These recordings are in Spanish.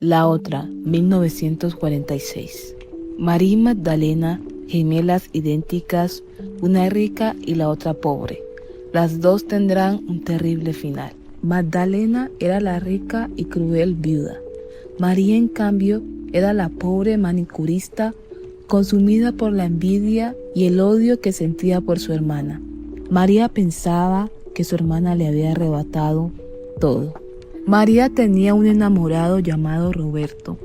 La otra, 1946. María y Magdalena, gemelas idénticas, una rica y la otra pobre. Las dos tendrán un terrible final. Magdalena era la rica y cruel viuda. María, en cambio, era la pobre manicurista, consumida por la envidia y el odio que sentía por su hermana. María pensaba que su hermana le había arrebatado todo. María tenía un enamorado llamado Roberto,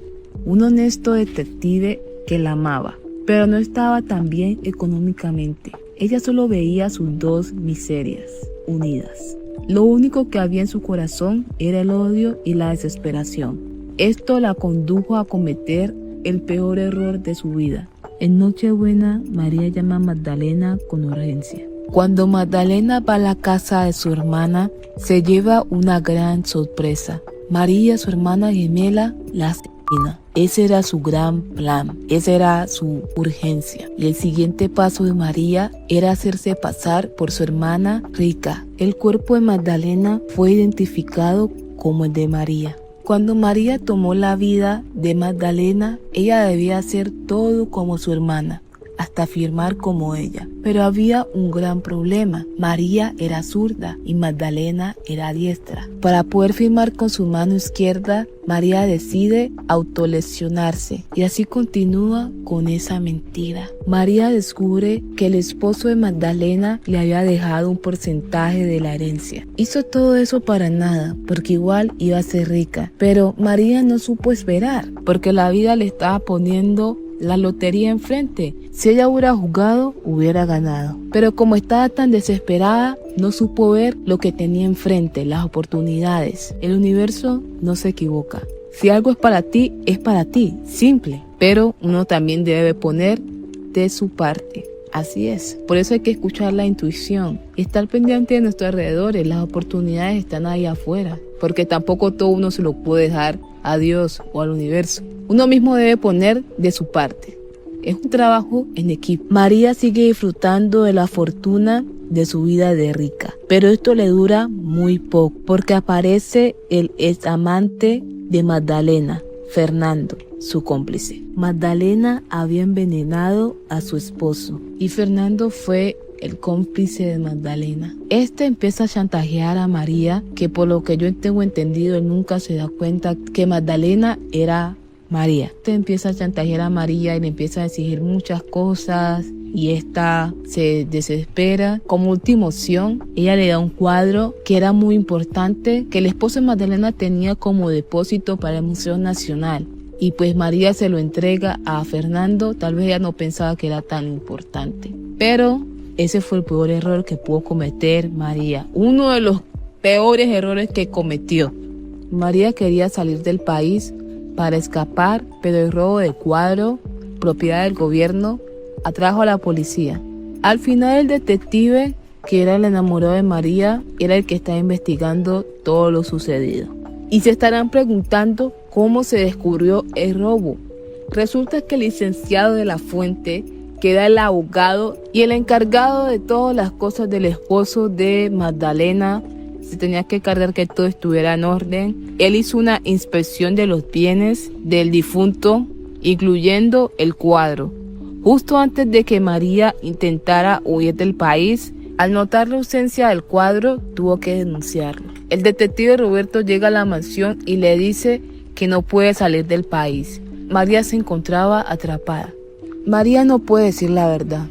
un honesto detective que la amaba, pero no estaba tan bien económicamente. Ella solo veía sus dos miserias unidas. Lo único que había en su corazón era el odio y la desesperación. Esto la condujo a cometer el peor error de su vida. En Nochebuena, María llama a Magdalena con urgencia. Cuando Magdalena va a la casa de su hermana, se lleva una gran sorpresa. María, su hermana gemela, la asesina. Ese era su gran plan, esa era su urgencia. Y el siguiente paso de María era hacerse pasar por su hermana rica. El cuerpo de Magdalena fue identificado como el de María. Cuando María tomó la vida de Magdalena, ella debía hacer todo como su hermana, hasta firmar como ella. Pero había un gran problema. María era zurda y Magdalena era diestra. Para poder firmar con su mano izquierda, María decide autolesionarse y así continúa con esa mentira. María descubre que el esposo de Magdalena le había dejado un porcentaje de la herencia. Hizo todo eso para nada, porque igual iba a ser rica. Pero María no supo esperar, porque la vida le estaba poniendo la lotería enfrente. Si ella hubiera jugado, hubiera ganado. Pero como estaba tan desesperada, no supo ver lo que tenía enfrente, las oportunidades. El universo no se equivoca. Si algo es para ti, simple. Pero uno también debe poner de su parte. Así es. Por eso hay que escuchar la intuición. Estar pendiente de nuestros alrededores. Las oportunidades están ahí afuera. Porque tampoco todo uno se lo puede dejar a Dios o al universo. Uno mismo debe poner de su parte. Es un trabajo en equipo. María sigue disfrutando de la fortuna de su vida de rica, pero esto le dura muy poco, porque aparece el ex amante de Magdalena, Fernando, su cómplice. Magdalena había envenenado a su esposo y Fernando fue el cómplice de Magdalena. Este empieza a chantajear a María, que por lo que yo tengo entendido, él nunca se da cuenta que Magdalena era María. Este empieza a chantajear a María y le empieza a exigir muchas cosas y esta se desespera. Como última opción, ella le da un cuadro que era muy importante, que el esposo de Magdalena tenía como depósito para el Museo Nacional. Y pues María se lo entrega a Fernando. Tal vez ella no pensaba que era tan importante, pero ese fue el peor error que pudo cometer María. Uno de los peores errores que cometió. María quería salir del país para escapar, pero el robo de cuadro, propiedad del gobierno, atrajo a la policía. Al final el detective, que era el enamorado de María, era el que estaba investigando todo lo sucedido. Y se estarán preguntando cómo se descubrió el robo. Resulta que el licenciado de la Fuente, que era el abogado y el encargado de todas las cosas del esposo de Magdalena, se tenía que encargar que todo estuviera en orden. Él hizo una inspección de los bienes del difunto, incluyendo el cuadro. Justo antes de que María intentara huir del país, al notar la ausencia del cuadro, tuvo que denunciarlo. El detective Roberto llega a la mansión y le dice que no puede salir del país. María se encontraba atrapada. María no puede decir la verdad.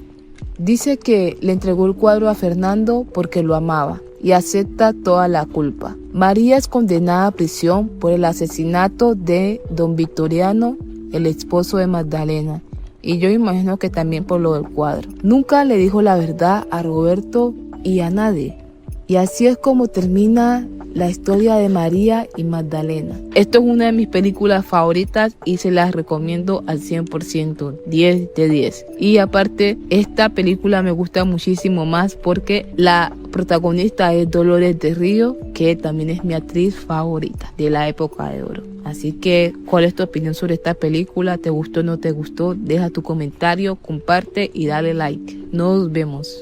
Dice que le entregó el cuadro a Fernando porque lo amaba y acepta toda la culpa. María es condenada a prisión por el asesinato de don Victoriano, el esposo de Magdalena, y yo imagino que también por lo del cuadro. Nunca le dijo la verdad a Roberto y a nadie. Y así es como termina la historia de María y Magdalena. Esto es una de mis películas favoritas y se las recomiendo al 100%, 10 de 10. Y aparte, esta película me gusta muchísimo más porque la protagonista es Dolores del Río, que también es mi actriz favorita de la época de oro. Así que, ¿cuál es tu opinión sobre esta película? ¿Te gustó o no te gustó? Deja tu comentario, comparte y dale like. Nos vemos.